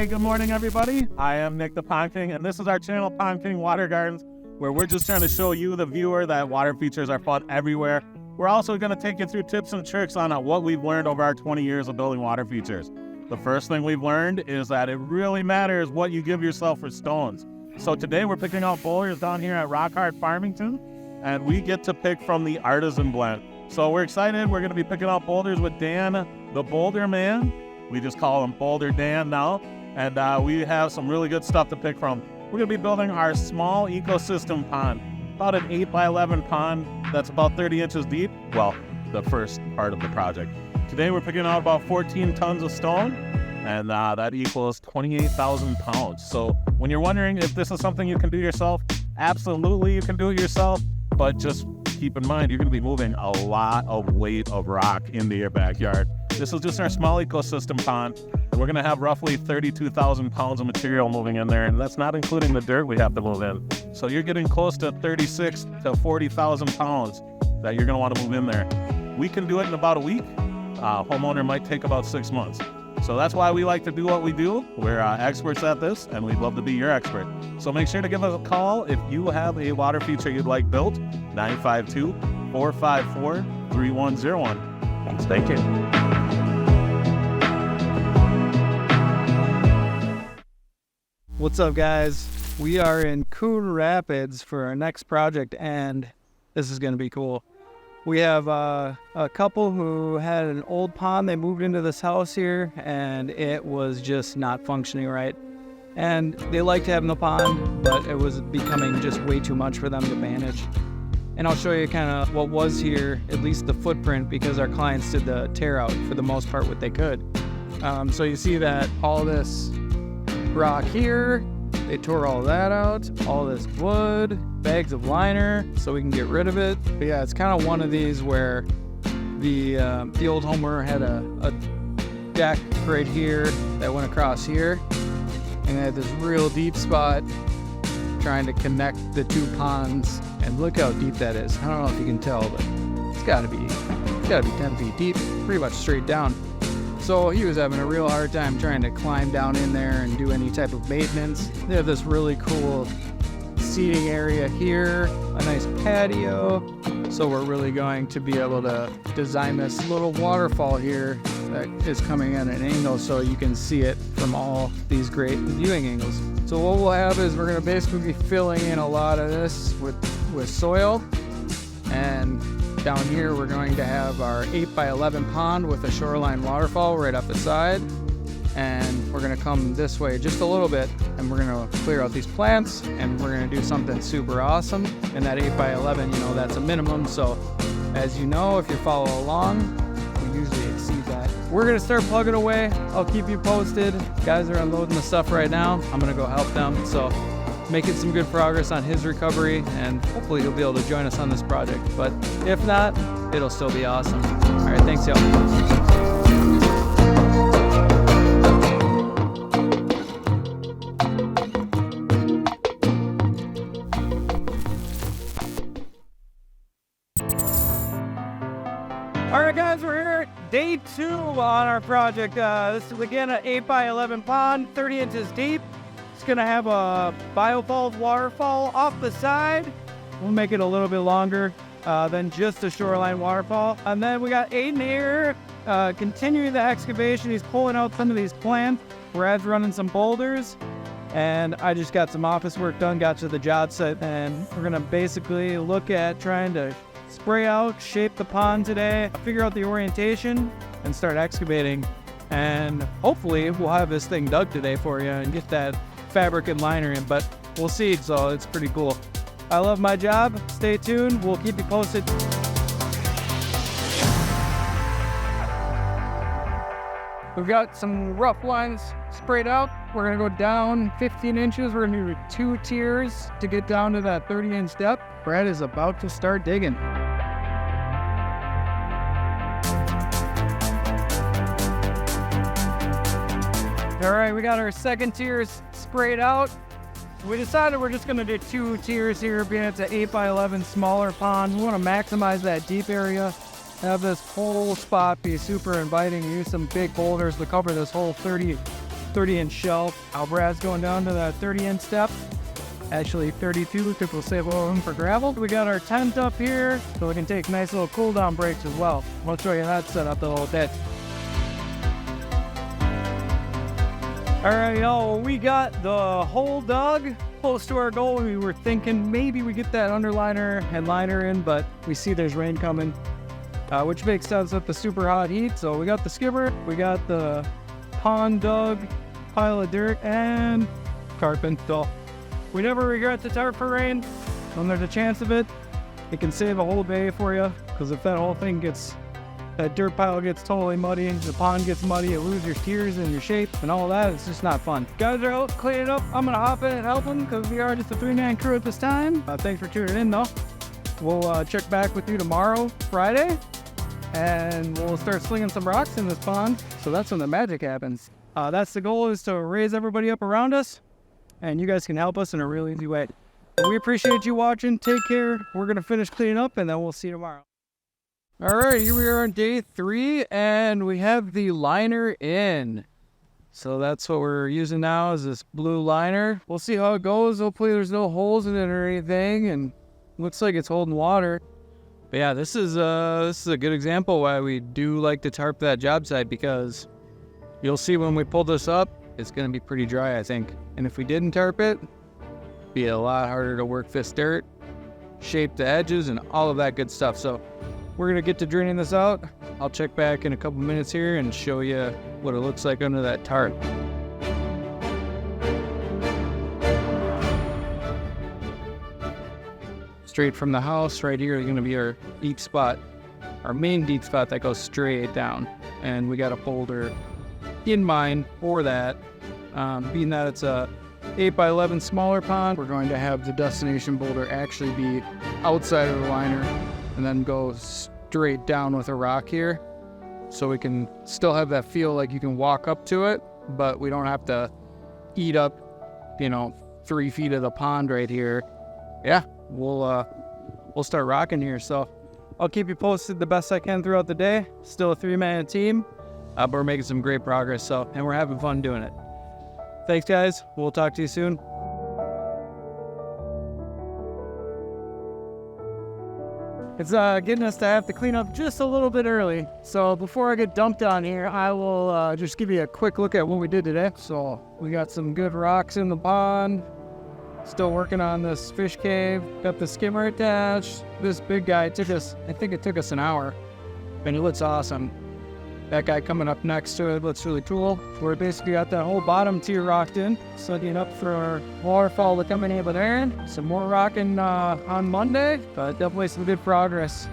Hey, good morning, everybody. I am Nick the Pond King, and this is our channel, Pond King Water Gardens, where we're just trying to show you, the viewer, that water features are fun everywhere. We're also going to take you through tips and tricks on what we've learned over our 20 years of building water features. The first thing we've learned is that it really matters what you give yourself for stones. So today we're picking out boulders down here at Rock Hard Farmington, and we get to pick from the Artisan Blend. So we're excited. We're going to be picking out boulders with Dan, the Boulder Man. We just call him Boulder Dan now. And we have some really good stuff to pick from. We're going to be building our small ecosystem pond, about an 8x11 pond that's about 30 inches deep. Well, the first part of the project. Today we're picking out about 14 tons of stone, and that equals 28,000 pounds. So when you're wondering if this is something you can do yourself, absolutely you can do it yourself, but just keep in mind you're going to be moving a lot of weight of rock into your backyard. This is just our small ecosystem pond, and we're going to have roughly 32,000 pounds of material moving in there, and that's not including the dirt we have to move in. So you're getting close to 36 to 40,000 pounds that you're going to want to move in there. We can do it in about a week. Homeowner might take about 6 months. So that's why we like to do what we do. We're experts at this, and we'd love to be your expert. So make sure to give us a call if you have a water feature you'd like built, 952-454-3101. Thank you. What's up, guys? We are in Coon Rapids for our next project, and this is going to be cool. We have a couple who had an old pond. They moved into this house here, and it was just not functioning right. And they liked having the pond, but it was becoming just way too much for them to manage. And I'll show you kind of what was here, at least the footprint, because our clients did the tear out for the most part what they could. So you see that all this rock here, they tore all that out, all this wood, bags of liner, so we can get rid of it. But yeah, it's kind of one of these where the old homeowner had a deck right here that went across here, and had this real deep spot trying to connect the two ponds. And look how deep that is. I don't know if you can tell, but it's gotta be 10 feet deep, pretty much straight down. So he was having a real hard time trying to climb down in there and do any type of maintenance. They have this really cool seating area here, a nice patio. So we're really going to be able to design this little waterfall here that is coming at an angle so you can see it from all these great viewing angles. So what we'll have is we're gonna basically be filling in a lot of this with soil, and down here we're going to have our 8x11 pond with a shoreline waterfall right up the side. And we're gonna come this way just a little bit, and we're gonna clear out these plants, and we're gonna do something super awesome. And that 8x11, you know, that's a minimum. So as you know, if you follow along, we usually exceed that. We're gonna start plugging away. I'll keep you posted. Guys are unloading the stuff right now. I'm gonna go help them. So making some good progress on his recovery, and hopefully he'll be able to join us on this project. But if not, it'll still be awesome. All right, thanks, y'all. All right, guys, we're here at day 2 on our project. This is again an 8x11 pond, 30 inches deep. It's gonna have a biofalls waterfall off the side. We'll make it a little bit longer than just a shoreline waterfall. And then we got Aiden here continuing the excavation. He's pulling out some of these plants. Brad's running some boulders. And I just got some office work done, got to the job site, and we're gonna basically look at trying to spray out, shape the pond today, figure out the orientation, and start excavating. And hopefully we'll have this thing dug today for you and get that fabric and liner in, but we'll see. So it's pretty cool. I love my job. Stay tuned. We'll keep you posted. We've got some rough lines sprayed out. We're gonna go down 15 inches. We're gonna do 2 tiers to get down to that 30-inch depth. Brad is about to start digging. All right, we got our second tiers sprayed out. We decided we're just gonna do 2 tiers here, being it's an 8x11 smaller pond. We wanna maximize that deep area, have this whole spot be super inviting, use some big boulders to cover this whole 30 30-inch shelf. Albra's going down to that 30-inch step. Actually 32 because we'll save a little room for gravel. We got our tent up here so we can take nice little cool down breaks as well. I'll show you that setup a little bit. All right, y'all, we got the hole dug close to our goal. We were thinking maybe we get that underliner and liner in, but we see there's rain coming, which makes sense with the super hot heat. So we got the skimmer, we got the pond dug, pile of dirt, and tarpon. So we never regret the tarp for rain. When there's a chance of it, it can save a whole day for you, because if that whole thing that dirt pile gets totally muddy, the pond gets muddy, you lose your tiers and your shape and all that. It's just not fun. Guys are out cleaning up. I'm gonna hop in and help them because we are just a 3-man crew at this time. Thanks for tuning in though. We'll check back with you tomorrow, Friday, and we'll start slinging some rocks in this pond. So that's when the magic happens. That's the goal, is to raise everybody up around us, and you guys can help us in a real easy way. We appreciate you watching. Take care. We're gonna finish cleaning up and then we'll see you tomorrow. All right, here we are on day 3, and we have the liner in. So that's what we're using now, is this blue liner. We'll see how it goes. Hopefully there's no holes in it or anything, and looks like it's holding water. But yeah, this is a good example why we do like to tarp that job site, because you'll see when we pull this up, it's gonna be pretty dry, I think. And if we didn't tarp it, it'd be a lot harder to work this dirt, shape the edges, and all of that good stuff. So we're gonna get to draining this out. I'll check back in a couple minutes here and show you what it looks like under that tarp. Straight from the house, right here is gonna be our deep spot, our main deep spot that goes straight down. And we got a boulder in mind for that. Being that it's a 8x11 smaller pond, we're going to have the destination boulder actually be outside of the liner and then go straight down with a rock here, so we can still have that feel like you can walk up to it, but we don't have to eat up, 3 feet of the pond right here. Yeah, we'll start rocking here. So I'll keep you posted the best I can throughout the day. Still a 3-man team, but we're making some great progress. And we're having fun doing it. Thanks, guys. We'll talk to you soon. It's getting us to have to clean up just a little bit early. So before I get dumped on here, I will just give you a quick look at what we did today. So we got some good rocks in the pond. Still working on this fish cave. Got the skimmer attached. This big guy I think it took us an hour. And it looks awesome. That guy coming up next to it looks really cool. We're basically got that whole bottom tier rocked in, setting up for our waterfall to come in over there. Some more rocking on Monday, but definitely some good progress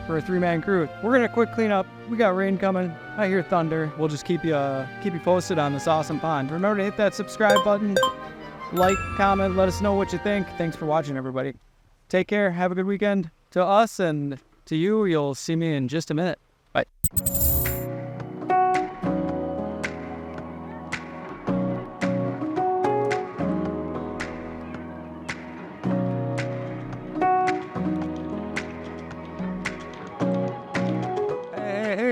for a 3-man crew. We're gonna quick clean up. We got rain coming. I hear thunder. We'll just keep you posted on this awesome pond. Remember to hit that subscribe button, like, comment, let us know what you think. Thanks for watching, everybody. Take care. Have a good weekend. To us and to you, you'll see me in just a minute. Bye.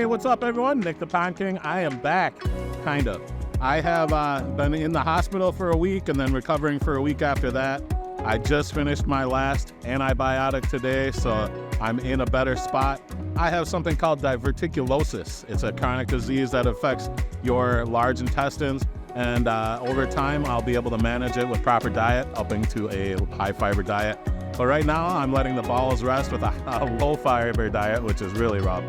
What's up, everyone? Nick the Pond King. I am back, kind of. I have been in the hospital for a week and then recovering for a week after that. I just finished my last antibiotic today, so I'm in a better spot. I have something called diverticulosis. It's a chronic disease that affects your large intestines, and over time, I'll be able to manage it with proper diet, upping to a high-fiber diet. But right now, I'm letting the bowels rest with a low-fiber diet, which is really rough.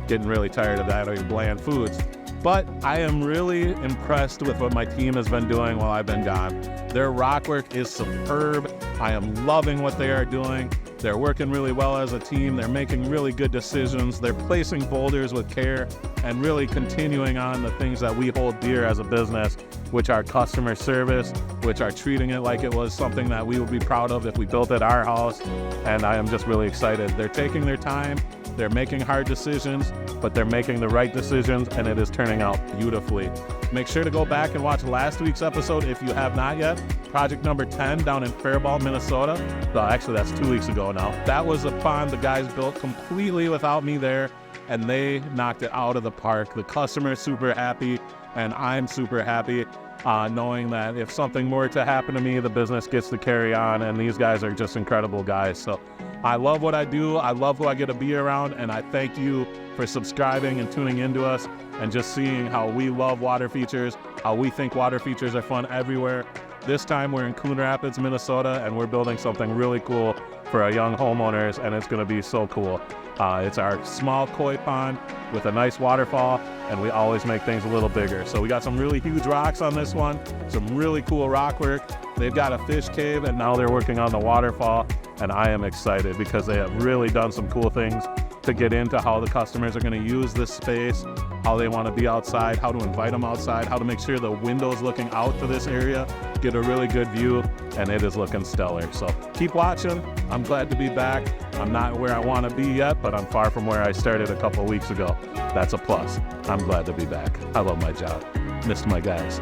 Getting really tired of that, or bland foods. But I am really impressed with what my team has been doing while I've been gone. Their rock work is superb. I am loving what they are doing. They're working really well as a team. They're making really good decisions. They're placing boulders with care and really continuing on the things that we hold dear as a business, which are customer service, which are treating it like it was something that we would be proud of if we built at our house. And I am just really excited. They're taking their time. They're making hard decisions, but they're making the right decisions, and it is turning out beautifully. Make sure to go back and watch last week's episode if you have not yet. Project number 10 down in Faribault, Minnesota. Well, actually, that's 2 weeks ago now. That was a pond the guys built completely without me there, and they knocked it out of the park. The customer is super happy, and I'm super happy. knowing that if something were to happen to me, the business gets to carry on, and these guys are just incredible guys. So I love what I do. I love who I get to be around, and I thank you for subscribing and tuning into us and just seeing how we love water features, how we think water features are fun everywhere. This time we're in Coon Rapids, Minnesota, and we're building something really cool for our young homeowners, and it's going to be so cool. It's our small koi pond with a nice waterfall, and we always make things a little bigger. So we got some really huge rocks on this one, some really cool rock work. They've got a fish cave, and now they're working on the waterfall, and I am excited because they have really done some cool things to get into how the customers are going to use this space, how they want to be outside, how to invite them outside, how to make sure the windows looking out to this area get a really good view, and it is looking stellar. So keep watching. I'm glad to be back. I'm not where I want to be yet, but I'm far from where I started a couple weeks ago. That's a plus. I'm glad to be back. I love my job. Missed my guys.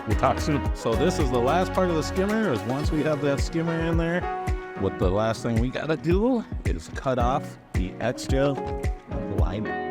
We'll talk soon. So this is the last part of the skimmer. Is once we have that skimmer in there, what the last thing we gotta do is cut off the extra line.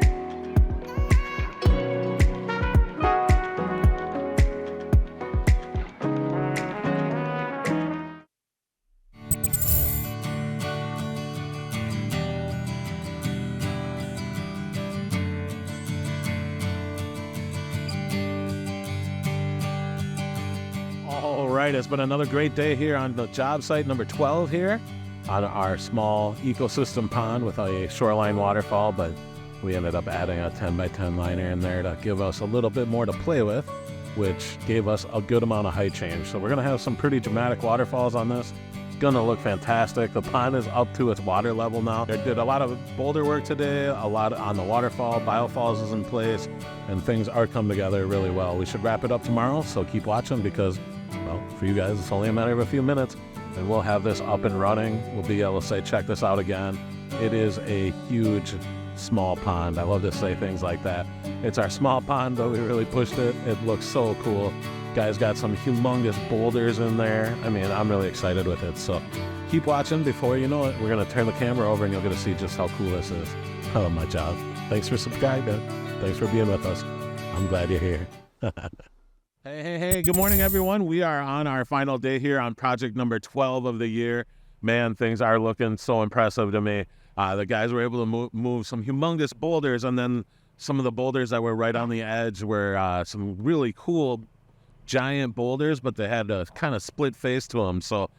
All right, it's been another great day here on the job site number 12 here on our small ecosystem pond with a shoreline waterfall, but we ended up adding a 10 by 10 liner in there to give us a little bit more to play with, which gave us a good amount of height change. So we're gonna have some pretty dramatic waterfalls on this. It's gonna look fantastic. The pond is up to its water level now. They did a lot of boulder work today, a lot on the waterfall. Biofalls is in place, and things are coming together really well. We should wrap it up tomorrow, so keep watching because, well, for you guys, it's only a matter of a few minutes, and we'll have this up and running. We'll be able to say, check this out again. It is a huge, small pond. I love to say things like that. It's our small pond, but we really pushed it. It looks so cool. Guys got some humongous boulders in there. I mean, I'm really excited with it. So keep watching. Before you know it, we're going to turn the camera over and you'll get to see just how cool this is. I love my job. Thanks for subscribing. Thanks for being with us. I'm glad you're here. Hey, good morning, everyone. We are on our final day here on project number 12 of the year. Man, things are looking so impressive to me. The guys were able to move some humongous boulders, and then some of the boulders that were right on the edge were some really cool giant boulders, but they had a kind of split face to them. So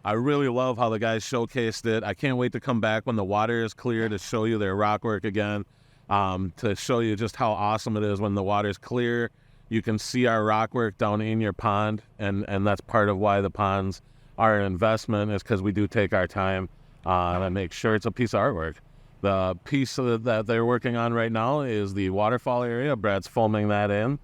I really love how the guys showcased it. I can't wait to come back when the water is clear to show you their rock work again, to show you just how awesome it is when the water's clear. You can see our rock work down in your pond, and that's part of why the ponds are an investment, is because we do take our time and make sure it's a piece of artwork. The piece that they're working on right now is the waterfall area. Brad's foaming that in,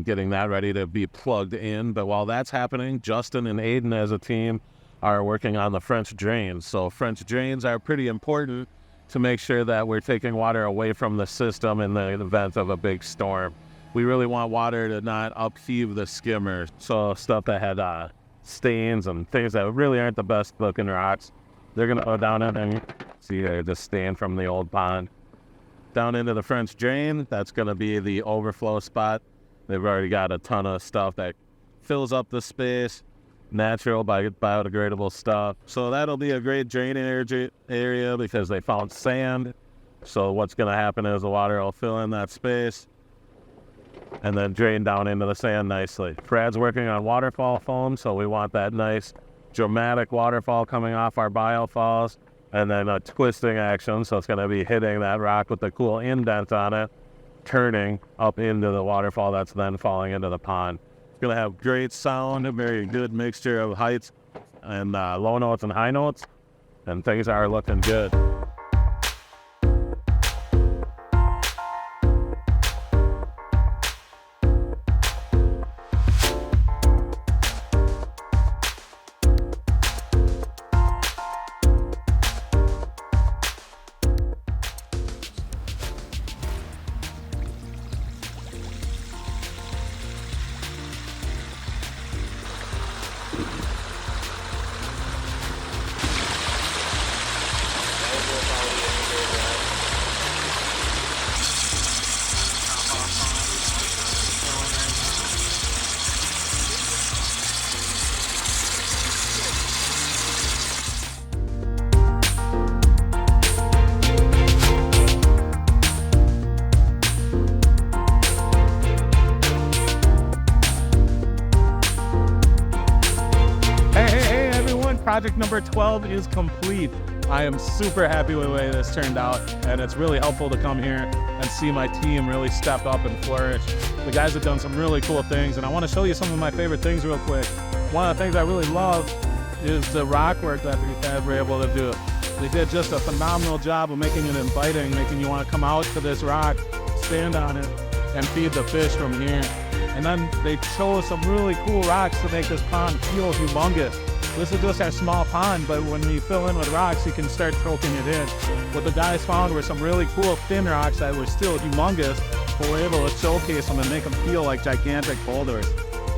getting that ready to be plugged in. But while that's happening, Justin and Aiden as a team are working on the French drains. So French drains are pretty important to make sure that we're taking water away from the system in the event of a big storm. We really want water to not upheave the skimmer. So stuff that had stains and things that really aren't the best looking rocks, they're gonna go down in and see the stain from the old pond. Down into the French drain, that's gonna be the overflow spot. They've already got a ton of stuff that fills up the space, natural biodegradable stuff. So that'll be a great drain area because they found sand. So what's gonna happen is the water will fill in that space and then drain down into the sand nicely. Brad's working on waterfall foam, so we want that nice dramatic waterfall coming off our biofalls, and then a twisting action, so it's going to be hitting that rock with the cool indent on it, turning up into the waterfall that's then falling into the pond. It's going to have great sound, a very good mixture of heights and low notes and high notes, and things are looking good. project number 12 is complete. I am super happy with the way this turned out, and it's really helpful to come here and see my team really step up and flourish. The guys have done some really cool things, and I want to show you some of my favorite things real quick. One of the things I really love is the rock work that these guys were able to do. They did just a phenomenal job of making it inviting, making you want to come out to this rock, stand on it, and feed the fish from here. And then they chose some really cool rocks to make this pond feel humongous. This is just our small pond, but when we fill in with rocks, you can start choking it in. What the guys found were some really cool thin rocks that were still humongous, but we're able to showcase them and make them feel like gigantic boulders.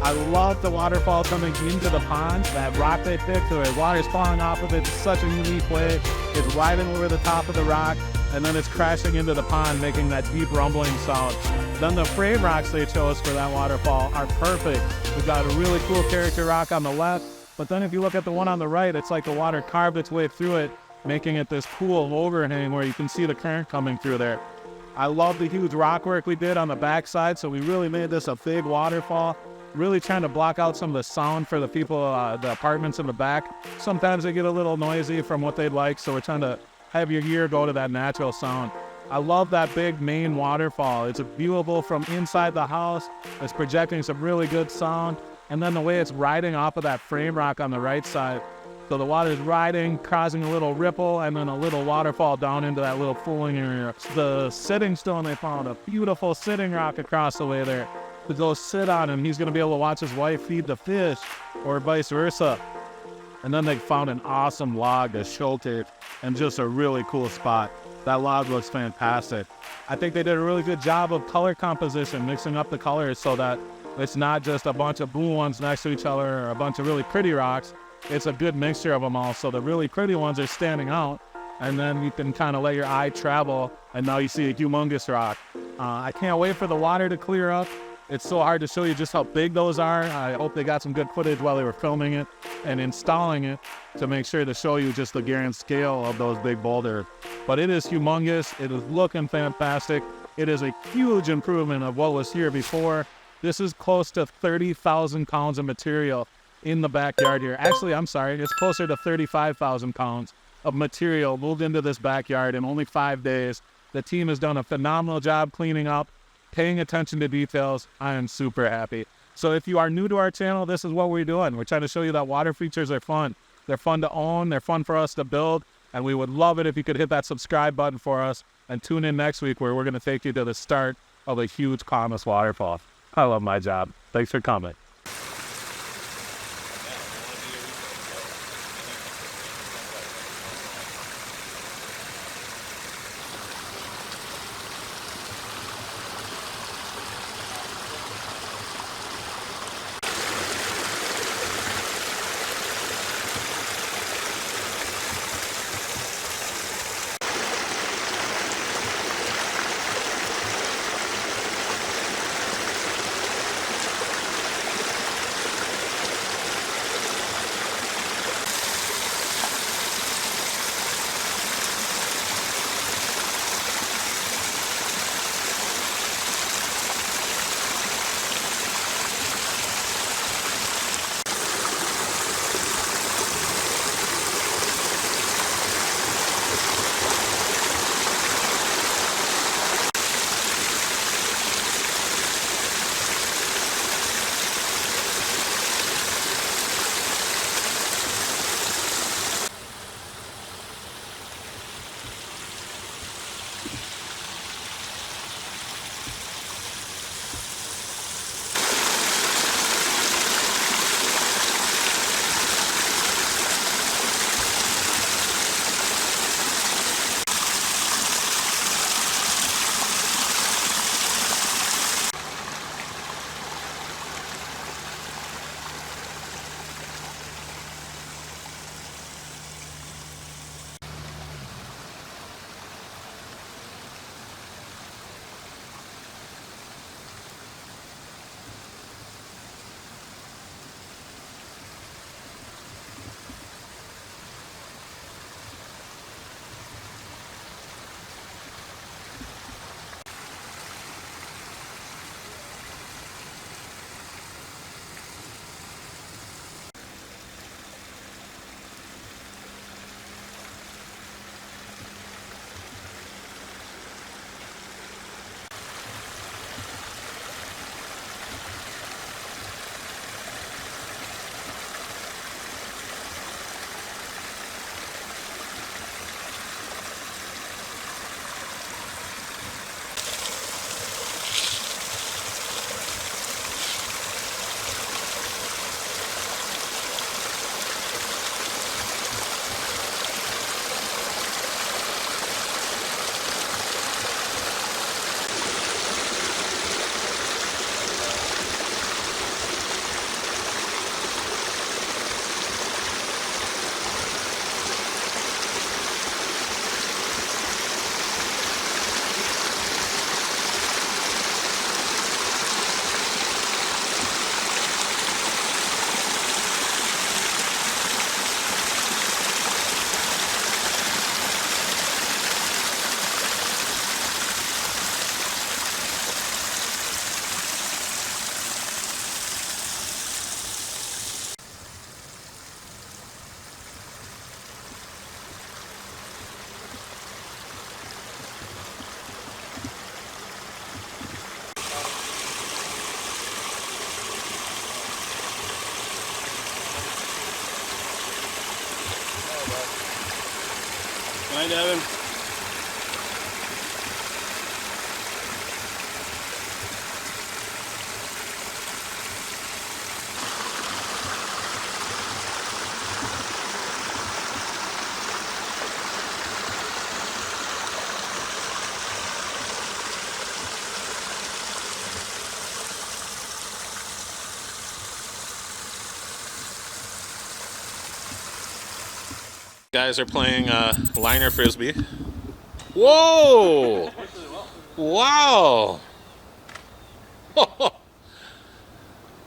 I love the waterfall coming into the pond. That rock they picked, the water's falling off of it in such a unique way. It's riding over the top of the rock, and then it's crashing into the pond, making that deep rumbling sound. Then the frame rocks they chose for that waterfall are perfect. We've got a really cool character rock on the left, but then if you look at the one on the right, it's like the water carved its way through it, making it this cool overhang where you can see the current coming through there. I love the huge rock work we did on the backside, so we really made this a big waterfall, really trying to block out some of the sound for the people, the apartments in the back. Sometimes they get a little noisy from what they'd like, so we're trying to have your ear go to that natural sound. I love that big main waterfall. It's viewable from inside the house. It's projecting some really good sound. And then the way it's riding off of that frame rock on the right side. So the water's riding, causing a little ripple, and then a little waterfall down into that little pooling area. The sitting stone, they found a beautiful sitting rock across the way there. To go sit on him, he's gonna be able to watch his wife feed the fish, or vice versa. And then they found an awesome log to showcase, and just a really cool spot. That log looks fantastic. I think they did a really good job of color composition, mixing up the colors so that it's not just a bunch of blue ones next to each other or a bunch of really pretty rocks. It's a good mixture of them all. So the really pretty ones are standing out, and then you can kind of let your eye travel, and now you see a humongous rock. I can't wait for the water to clear up. It's so hard to show you just how big those are. I hope they got some good footage while they were filming it and installing it to make sure to show you just the grand scale of those big boulders. But it is humongous. It is looking fantastic. It is a huge improvement of what was here before. This is close to 30,000 pounds of material in the backyard here. Actually, I'm sorry, it's closer to 35,000 pounds of material moved into this backyard in only 5 days. The team has done a phenomenal job cleaning up, paying attention to details. I am super happy. So if you are new to our channel, this is what we're doing. We're trying to show you that water features are fun. They're fun to own. They're fun for us to build. And we would love it if you could hit that subscribe button for us and tune in next week where we're going to take you to the start of a huge Thomas waterfall. I love my job. Thanks for coming. Hi, Devin. Guys are playing liner frisbee. Whoa! Wow!